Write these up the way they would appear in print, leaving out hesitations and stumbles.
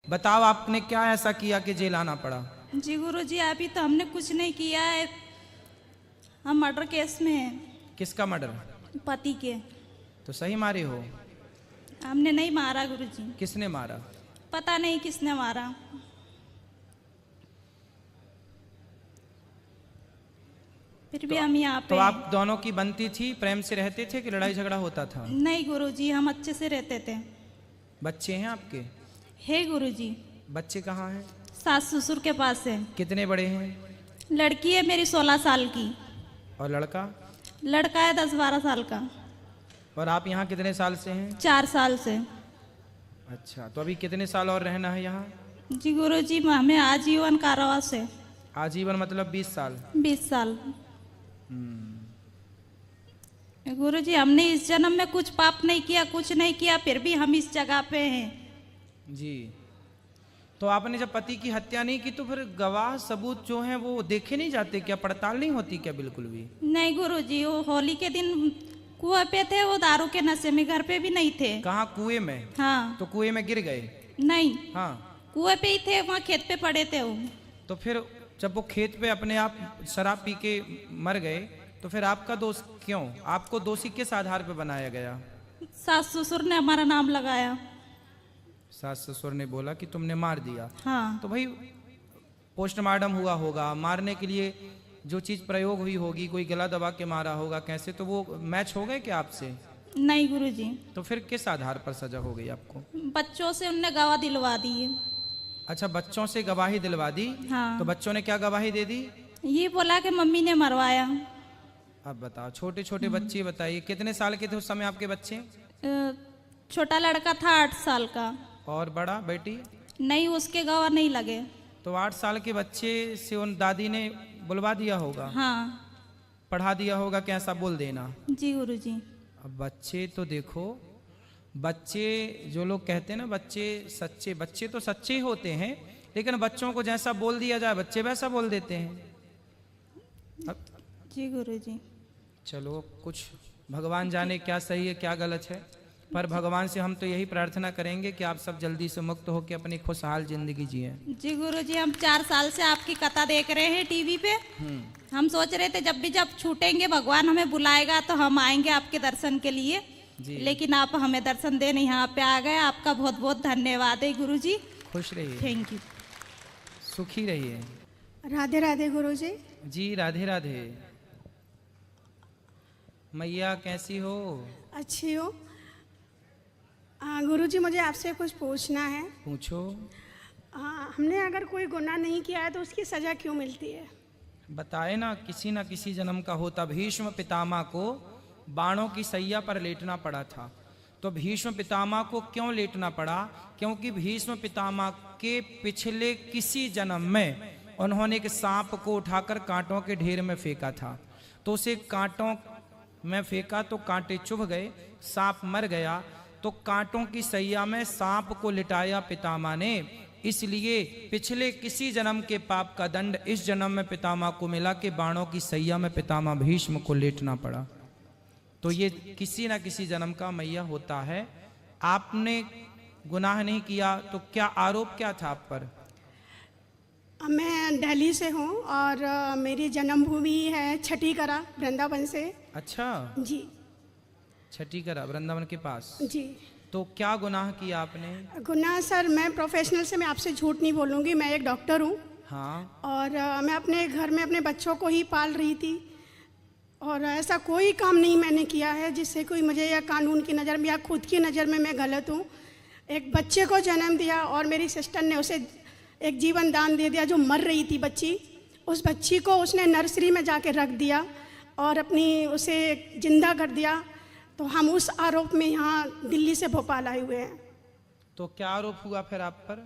बताओ आपने क्या ऐसा किया कि जेल आना पड़ा? जी गुरुजी, अभी तो हमने कुछ नहीं किया है। हम मर्डर केस में हैं। किसका मर्डर? पति के। तो सही मारे हो? हमने नहीं मारा गुरुजी। किसने मारा? पता नहीं किसने मारा। फिर भी हम यहाँ तो पे आप दोनों की बनती थी, प्रेम से रहते थे कि लड़ाई झगड़ा होता था? नहीं गुरुजी, हम अच्छे से रहते थे। बच्चे हैं आपके? हे गुरुजी। बच्चे कहाँ हैं? सास ससुर के पास है। कितने बड़े हैं? लड़की है मेरी 16 साल की। और लड़का? लड़का है 10-12 साल का। और आप यहाँ कितने साल से हैं? 4 साल से। अच्छा, तो अभी कितने साल और रहना है यहाँ? जी गुरुजी, हमें आजीवन कारावास है। आजीवन मतलब 20 साल? 20 साल। गुरुजी, हमने इस जन्म में कुछ पाप नहीं किया, कुछ नहीं किया, फिर भी हम इस जगह पे हैं। जी। तो आपने जब पति की हत्या नहीं की तो फिर गवाह सबूत जो हैं वो देखे नहीं जाते क्या? पड़ताल नहीं होती क्या बिल्कुल भी? नहीं गुरुजी, वो होली के दिन कुएं पे थे, वो दारू के नशे में, घर पे भी नहीं थे। कहाँ? कुएं में? हाँ। तो कुएं में गिर गए? नहीं। हाँ। कुएं पे ही थे, वहाँ खेत पे पड़े थे वो। तो फिर जब वो खेत पे अपने आप शराब पी के मर गए तो फिर आपका दोष क्यों? आपको दोषी किस आधार पे बनाया गया? सास ससुर ने हमारा नाम लगाया। सास ससुर ने बोला कि तुमने मार दिया। हाँ। तो भाई पोस्टमार्टम हुआ होगा, मारने के लिए जो चीज प्रयोग हुई होगी, कोई गला दबा के मारा होगा कैसे, तो वो मैच हो गए क्या आपसे? नहीं गुरुजी। तो फिर किस आधार पर सजा हो गई आपको? बच्चों से उनने गवाह दिलवा दी है। अच्छा, बच्चों से गवाही दिलवा दी? हाँ। तो बच्चों ने क्या गवाही दे दी? ये बोला कि मम्मी ने मरवाया। अब बताओ, छोटे छोटे बच्चे, बताइए कितने साल के थे उस समय आपके बच्चे? छोटा लड़का था 8 साल का। और बड़ा बेटी? नहीं, उसके गवाह नहीं लगे। तो 8 साल के बच्चे से उन दादी ने बुलवा दिया होगा? हाँ। पढ़ा दिया होगा कि ऐसा बोल देना? जी गुरुजी। अब बच्चे तो देखो, बच्चे जो लोग कहते हैं ना बच्चे सच्चे, बच्चे तो सच्चे ही होते हैं, लेकिन बच्चों को जैसा बोल दिया जाए बच्चे वैसा बोल देते हैं। अब जी गुरुजी। चलो, कुछ भगवान जाने क्या सही है क्या गलत है, पर भगवान से हम तो यही प्रार्थना करेंगे कि आप सब जल्दी से मुक्त होकर अपनी खुशहाल जिंदगी जिए। जी गुरुजी, हम 4 साल से आपकी कथा देख रहे हैं टीवी पे। हम सोच रहे थे जब छूटेंगे भगवान हमें बुलाएगा तो हम आएंगे आपके दर्शन के लिए, लेकिन आप हमें दर्शन देने यहाँ पे आ गए। आपका बहुत बहुत धन्यवाद है गुरुजी। खुश रहिए। Thank you. सुखी रहिए। राधे राधे गुरुजी। जी राधे राधे। मैया कैसी हो? अच्छी हो। गुरुजी, मुझे आपसे कुछ पूछना है। पूछो। हमने अगर कोई गुनाह नहीं किया है तो उसकी सजा क्यों मिलती है? बताए ना किसी जन्म का होता। भीष्म पितामह को बाणों की सैया पर लेटना पड़ा था। तो भीष्म पितामह को क्यों लेटना पड़ा? क्योंकि भीष्म पितामह के पिछले किसी जन्म में उन्होंने एक सांप को उठाकर कांटों के ढेर में फेंका था। तो उसे कांटों में फेंका तो कांटे चुभ गए, सांप मर गया। तो कांटों की सैया में सांप को लिटाया पितामह ने, इसलिए पिछले किसी जन्म के पाप का दंड इस जन्म में पितामह को मिला कि बाणों की सैया में पितामह भीष्म को लेटना पड़ा। तो ये किसी ना किसी जन्म का मैया होता है। आपने गुनाह नहीं किया तो क्या आरोप क्या था आप पर? मैं दिल्ली से हूँ और मेरी जन्मभूमि है छठीकरा, वृंदावन से। अच्छा जी। छठीकरा वृंदावन के पास। जी। तो क्या गुनाह किया आपने? गुनाह सर, मैं प्रोफेशनल से मैं आपसे झूठ नहीं बोलूँगी, मैं एक डॉक्टर हूँ। हाँ। और मैं अपने घर में अपने बच्चों को ही पाल रही थी और ऐसा कोई काम नहीं मैंने किया है जिससे कोई मुझे या कानून की नज़र में या खुद की नज़र में मैं गलत हूँ। एक बच्चे को जन्म दिया और मेरी सिस्टर ने उसे एक जीवन दान दे दिया जो मर रही थी बच्ची। उस बच्ची को उसने नर्सरी में जाके रख दिया और अपनी उसे जिंदा कर दिया। तो हम उस आरोप में यहाँ दिल्ली से भोपाल आए हुए हैं। तो क्या आरोप हुआ फिर आप पर?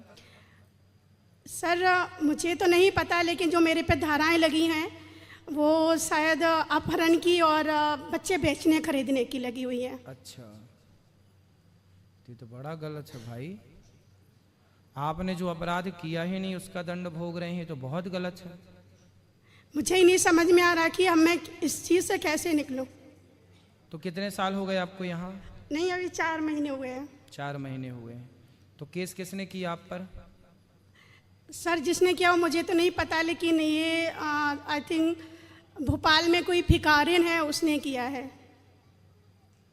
सर मुझे तो नहीं पता, लेकिन जो मेरे पे धाराएं लगी हैं वो शायद अपहरण की और बच्चे बेचने खरीदने की लगी हुई है। अच्छा, ये तो बड़ा गलत है भाई। आपने जो अपराध किया ही नहीं उसका दंड भोग रहे हैं, तो बहुत गलत है। मुझे ही नहीं समझ में आ रहा कि अब मैं इस चीज़ से कैसे निकलूं। तो कितने साल हो गए आपको यहाँ? नहीं, अभी 4 महीने हुए हैं। 4 महीने हुए हैं। तो केस किसने किया आप पर? सर जिसने किया वो मुझे तो नहीं पता, लेकिन ये आई थिंक भोपाल में कोई भिखारिन है उसने किया है।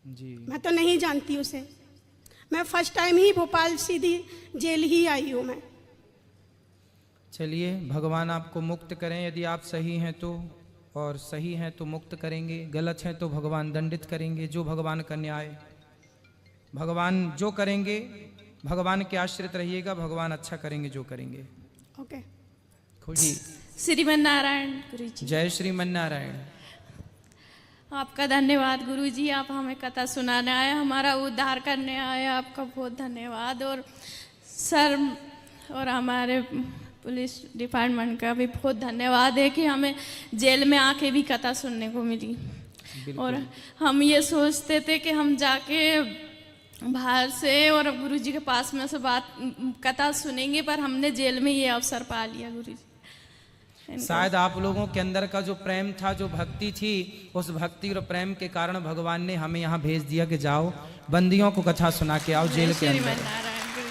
जी, मैं तो नहीं जानती उसे। मैं फर्स्ट टाइम ही भोपाल सीधी जेल ही आई हूँ मैं। चलिए भगवान आपको मुक्त करें। यदि आप सही हैं तो, और सही हैं तो मुक्त करेंगे, गलत हैं तो भगवान दंडित करेंगे। जो भगवान का न्याय, भगवान जो करेंगे, भगवान के आश्रित रहिएगा, भगवान अच्छा करेंगे जो करेंगे। ओके। खुशी। श्रीमन नारायण गुरुजी, जय श्रीमन नारायण। आपका धन्यवाद गुरुजी, आप हमें कथा सुनाने आए, हमारा उद्धार करने आए, आपका बहुत धन्यवाद। और सर और हमारे पुलिस डिपार्टमेंट का भी बहुत धन्यवाद है कि हमें जेल में आके भी कथा सुनने को मिली। और हम ये सोचते थे कि हम जाके बाहर से और गुरुजी के पास में से बात कथा सुनेंगे, पर हमने जेल में ये अवसर पा लिया गुरुजी। शायद आप लोगों के अंदर का जो प्रेम था, जो भक्ति थी, उस भक्ति और प्रेम के कारण भगवान ने हमें यहाँ भेज दिया कि जाओ बंदियों को कथा सुना के आओ जेल के अंदर।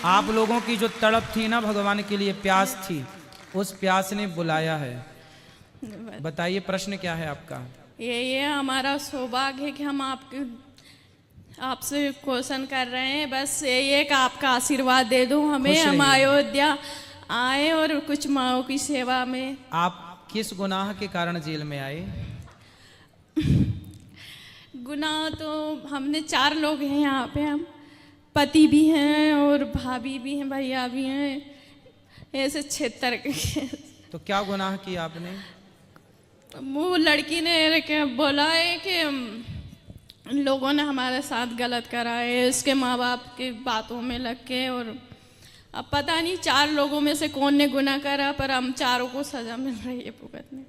आप लोगों की जो तड़प थी ना भगवान के लिए, प्यास थी, उस प्यास ने बुलाया है। बताइए प्रश्न क्या है आपका? ये हमारा सौभाग्य है कि हम आपसे क्वेश्चन कर रहे हैं। बस ये कि आपका आशीर्वाद दे दो हमें, हम अयोध्या आए और कुछ माओ की सेवा में। आप किस गुनाह के कारण जेल में आए? गुनाह तो हमने 4 लोग हैं यहाँ पे, हम पति भी हैं और भाभी भी हैं, भैया भी हैं, ऐसे 76 के। तो क्या गुनाह किया आपने? वो लड़की ने क्या बोला है कि लोगों ने हमारे साथ गलत करा है, उसके माँ बाप के बातों में लग के। और अब पता नहीं 4 लोगों में से कौन ने गुनाह करा, पर हम चारों को सजा मिल रही है भुगतने।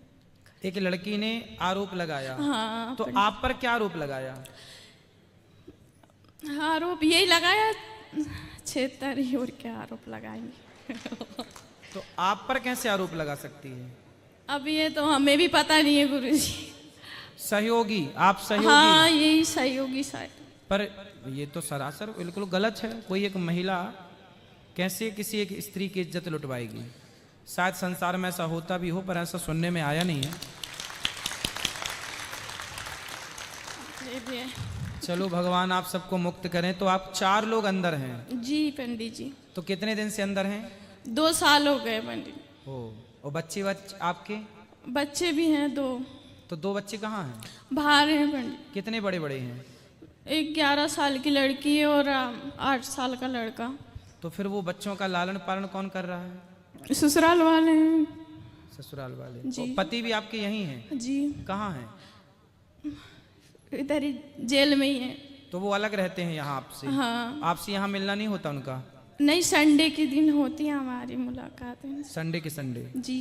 एक लड़की ने आरोप लगाया। हाँ, तो आप पर क्या आरोप लगाया? आरोप यही लगाया 76, और क्या आरोप लगाएंगे। तो आप पर कैसे आरोप लगा सकती है? अब ये तो हमें भी पता नहीं है गुरुजी। सहयोगी, आप सहयोगी? हाँ, यही सहयोगी शायद। पर ये तो सरासर बिल्कुल गलत है। कोई एक महिला कैसे किसी एक स्त्री की इज्जत लुटवाएगी? शायद संसार में ऐसा होता भी हो, पर ऐसा सुनने में आया नहीं है। ये भी है। चलो भगवान आप सबको मुक्त करें। तो आप 4 लोग अंदर हैं? जी पंडित जी। तो कितने दिन से अंदर हैं? 2 साल हो गए पंडित। और बच्चे आपके? बच्चे भी हैं 2। तो 2 बच्चे कहाँ हैं? बाहर हैं पंडित। कितने बड़े बड़े हैं? एक 11 साल की लड़की है और 8 साल का लड़का। तो फिर वो बच्चों का लालन पालन कौन कर रहा है? ससुराल वाले हैं। ससुराल वाले जी। और पति भी आपके यहीं हैं? जी। कहाँ हैं? इधर ही जेल में ही है। तो वो अलग रहते हैं यहाँ आपसे? हाँ। आपसे यहाँ मिलना नहीं होता उनका? नहीं, संडे के दिन होती है हमारी मुलाकात। संडे के संडे? जी।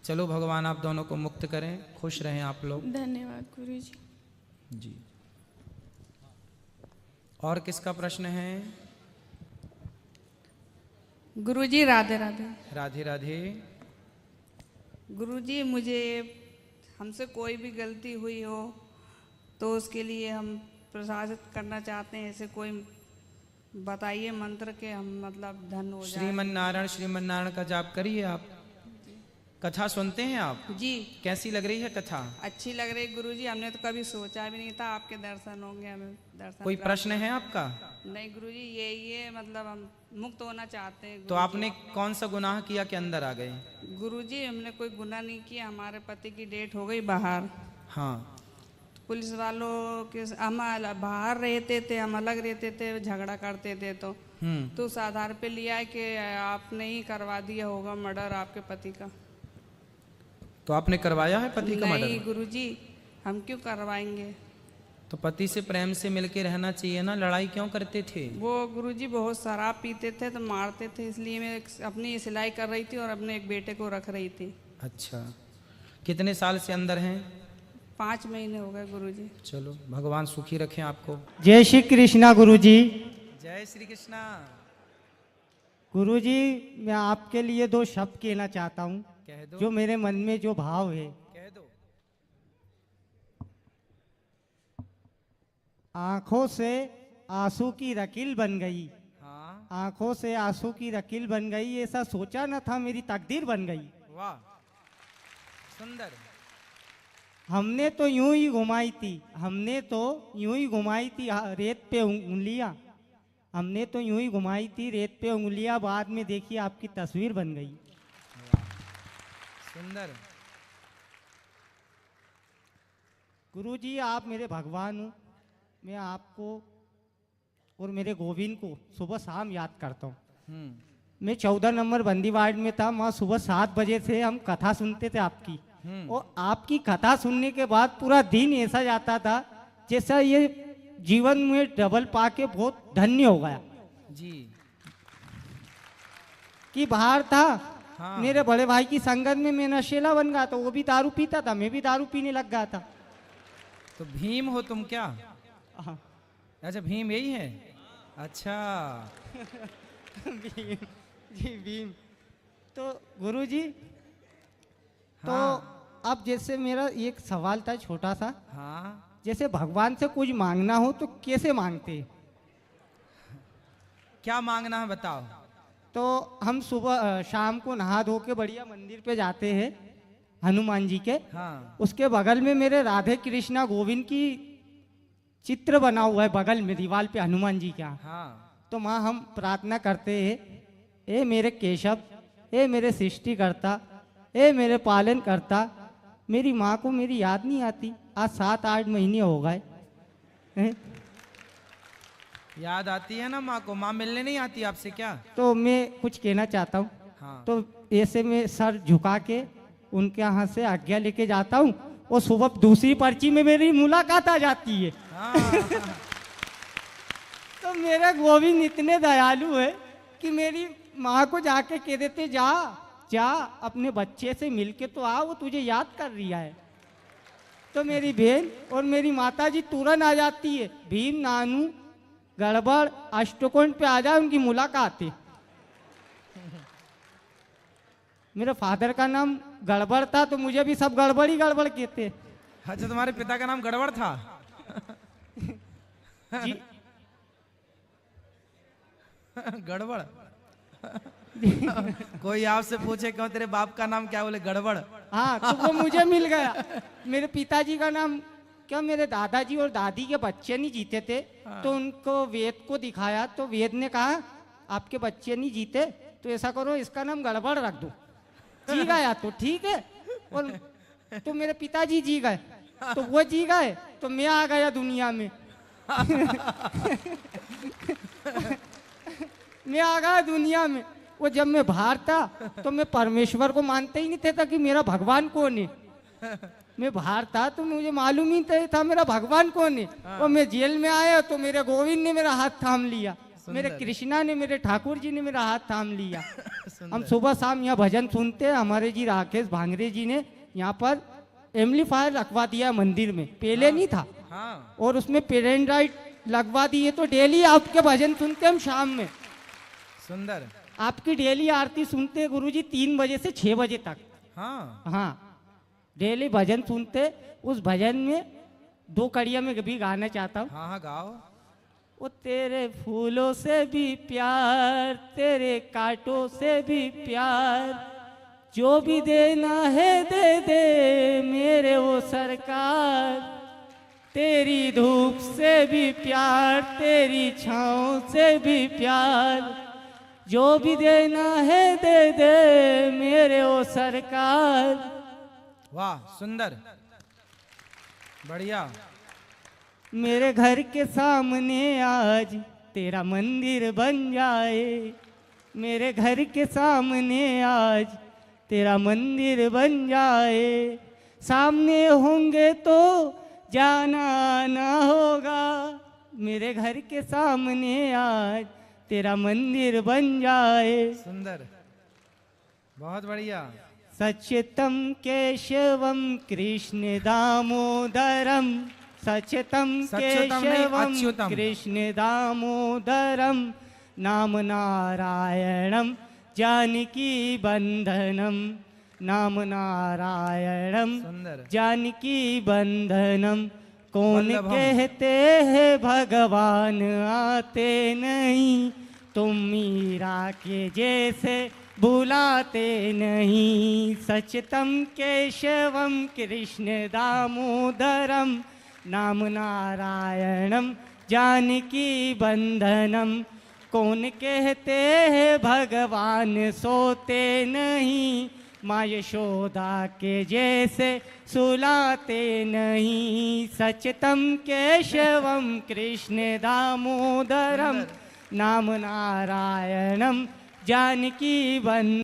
चलो भगवान आप दोनों को मुक्त करें, खुश रहें आप लोग। धन्यवाद गुरुजी। जी। और किसका प्रश्न है? गुरुजी राधे राधे। राधे राधे। गुरुजी मुझे हमसे कोई भी गलती हुई हो तो उसके लिए हम प्रसादित करना चाहते हैं। ऐसे कोई बताइए मंत्र के हम मतलब धन हो जाए। श्रीमन नारायण का जाप करिए आप। कथा सुनते हैं आप? जी। कैसी लग रही है कथा? अच्छी लग रही गुरुजी, हमने तो कभी सोचा भी नहीं था आपके दर्शन होंगे, हमें दर्शन। कोई प्रश्न है आपका? नहीं गुरुजी, ये मतलब हम मुक्त होना चाहते हैं। तो आपने कौन सा गुनाह किया कि अंदर आ गए? गुरुजी हमने कोई गुनाह नहीं किया, हमारे पति की डेथ हो गई बाहर। हाँ। पुलिस वालों के हम बाहर रहते थे, हम अलग रहते थे, झगड़ा करते थे। तो उस आधार पे लिया है कि आपने ही करवा दिया होगा मर्डर आपके पति का। तो आपने करवाया है पति का मर्डर? नहीं गुरुजी, हम क्यों करवाएंगे। तो पति से प्रेम से मिलके रहना चाहिए ना, लड़ाई क्यों करते थे? वो गुरुजी बहुत शराब पीते थे तो मारते थे, इसलिए मैं अपनी सिलाई कर रही थी और अपने एक बेटे को रख रही थी। अच्छा, कितने साल से अंदर हैं? 5 महीने हो गए गुरुजी। चलो भगवान सुखी रखें आपको। जय श्री कृष्णा गुरुजी। जय श्री कृष्णा। गुरुजी मैं आपके लिए 2 शब्द कहना चाहता हूँ, कह दो। जो मेरे मन में जो भाव है। कह दो। आंखों से आंसू की रकील बन गई, हाँ। आंखों से आंसू की रकील बन गई, ऐसा सोचा न था मेरी तकदीर बन गई। वाह, सुंदर। हमने तो यूं ही घुमाई थी, रेत पे उंगलियां, हमने तो यूं ही घुमाई थी रेत पे उंगलियां, बाद में देखिए आपकी तस्वीर बन गई। सुंदर। गुरुजी आप मेरे भगवान हो, मैं आपको और मेरे गोविंद को सुबह शाम याद करता हूँ। मैं 14 नंबर बंदी वार्ड में था, वहाँ सुबह 7 बजे से हम कथा सुनते थे आपकी, और आपकी कथा सुनने के बाद पूरा दिन ऐसा जाता था जैसा ये जीवन में डबल पाके बहुत धन्य हो गया जी। कि बाहर था, हाँ। मेरे बड़े भाई की संगत में मैं नशेला बन गया था, वो भी दारू पीता था, मैं भी दारू पीने लग गया था। तो भीम हो तुम क्या? हाँ। अच्छा, भीम यही है। अच्छा। भीम जी, भीम। तो गुरुजी, तो हाँ। अब जैसे मेरा एक सवाल था छोटा सा, हाँ, जैसे भगवान से कुछ मांगना हो तो कैसे मांगते हैं? क्या मांगना है बताओ। तो हम सुबह शाम को नहा धो के बढ़िया मंदिर पे जाते हैं हनुमान जी के, हाँ। उसके बगल में मेरे राधे कृष्णा गोविंद की चित्र बना हुआ है, बगल में दीवार पे हनुमान जी का। हाँ। तो माँ हम प्रार्थना करते हैं, ए मेरे केशव, ए मेरे सृष्टिकर्ता, ए मेरे पालन करता, मेरी माँ को मेरी याद नहीं आती, आज 7-8 महीने हो गए हैं? याद आती है ना माँ को? माँ मिलने नहीं आती आपसे क्या? तो मैं कुछ कहना चाहता हूँ। हाँ। तो ऐसे में सर झुका के उनके यहाँ से आज्ञा लेके जाता हूँ, और सुबह दूसरी पर्ची में मेरी मुलाकात आ जाती है। हाँ। तो मेरे गोविंद इतने दयालु है कि मेरी माँ को जाके कह देते, जा जा अपने बच्चे से मिलके तो आ, वो तुझे याद कर रहा है। तो मेरी बहन और मेरी माता जी तुरंत आ जाती है, भीम नानू गड़बड़ अष्टकोण पे आ जाए, उनकी मुलाकात है। मेरे फादर का नाम गड़बड़ था, तो मुझे भी सब गड़बड़ ही गड़बड़ कहते। अच्छा, तुम्हारे पिता का नाम गड़बड़ था? जी। गड़बड़। कोई आपसे पूछे क्यों तेरे बाप का नाम क्या, बोले गड़बड़। हाँ, तो वो मुझे मिल गया। मेरे पिताजी का नाम क्या, मेरे दादाजी और दादी के बच्चे नहीं जीते थे, तो उनको वेद को दिखाया, तो वेद ने कहा आपके बच्चे नहीं जीते, तो ऐसा करो इसका नाम गड़बड़ रख दो। जी गया तो ठीक है, और तो मेरे पिताजी जी गए, तो वो जी गए, तो मैं आ गया दुनिया में। मैं आ गया दुनिया में। वो जब मैं बाहर था तो मैं परमेश्वर को मानते ही नहीं थे, कि मेरा भगवान कौन है। मैं बाहर था तो मुझे मालूम ही था मेरा भगवान कौन है। और मैं जेल में आया तो मेरे गोविंद ने मेरा हाथ थाम लिया, मेरे कृष्णा ने, मेरे ठाकुर जी ने मेरा हाथ थाम लिया। हम सुबह शाम यहाँ भजन सुनते हैं, हमारे जी राकेश भांगरे जी ने यहाँ पर एम्पलीफायर रखवा दिया मंदिर में, पहले नहीं था। हाँ। और उसमें पेन ड्राइव लगवा दिए, तो डेली आपके भजन सुनते हम शाम में। सुंदर। आपकी डेली आरती सुनते गुरुजी 3 बजे से 6 बजे तक। हाँ। हाँ, डेली भजन सुनते। उस भजन में 2 कड़ियाँ में भी गाना चाहता हूँ। हाँ हाँ, गाओ। वो तेरे फूलों से भी प्यार, तेरे कांटों से भी प्यार, जो भी देना है दे दे मेरे वो सरकार। तेरी धूप से भी प्यार, तेरी छाँव से भी प्यार, जो भी देना है दे दे मेरे वो सरकार। वाह, सुंदर, बढ़िया। मेरे घर के सामने आज तेरा मंदिर बन जाए, मेरे घर के सामने आज तेरा मंदिर बन जाए। सामने होंगे तो जाना ना होगा, मेरे घर के सामने आज तेरा मंदिर बन जाए। सुंदर, बहुत बढ़िया। सच्चितम केशवम कृष्ण दामोदरम, सच्चितम सच्युतम नहीं, केशवम अच्युतम। कृष्ण दामोदरम, नाम नारायणम जानकी बंधनम, नाम नारायणम सुंदर। जानकी बंधनम। कौन वल्लभम। कहते हैं भगवान आते नहीं, तुम मीरा के जैसे भुलाते नहीं, सचतम केशवम कृष्ण दामोदरम, नाम नारायणम जानकी बंधनम। कौन कहते हैं भगवान सोते नहीं, माँ यशोदा के जैसे सुलाते नहीं, सचतम केशवम कृष्ण दामोदरम, नाम नारायणम जानकी बंधनम।